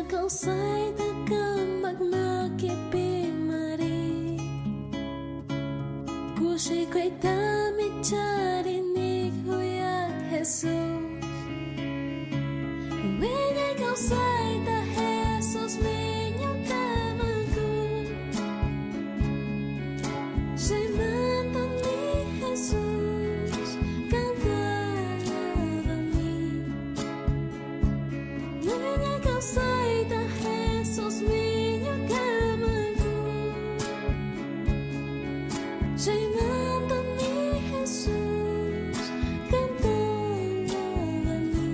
kau sai ta kamak na kipimari Kushi kwaita mi chari ni huyat Jesus Wenya kau sai ta Jesus minyo kamaku Say manta ni Jesus cantaba mi Wenya kau sai ta Jesus minyo kamaku Say manta ni Jesus cantaba mi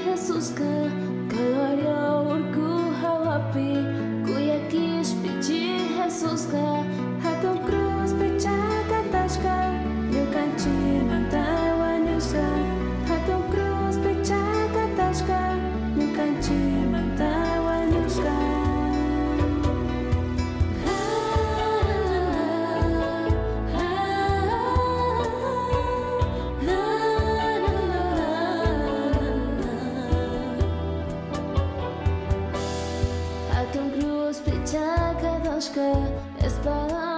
Jesus ka Kaloryo urku hawapi Kuya kish pichi Jesus ka Hatong cruz pechata tashka Yukanchi mantawa nyuska Hatong cruz pechata tashka Yukanchi mantawa nyuska Hatong cruz pechaka tashka Espada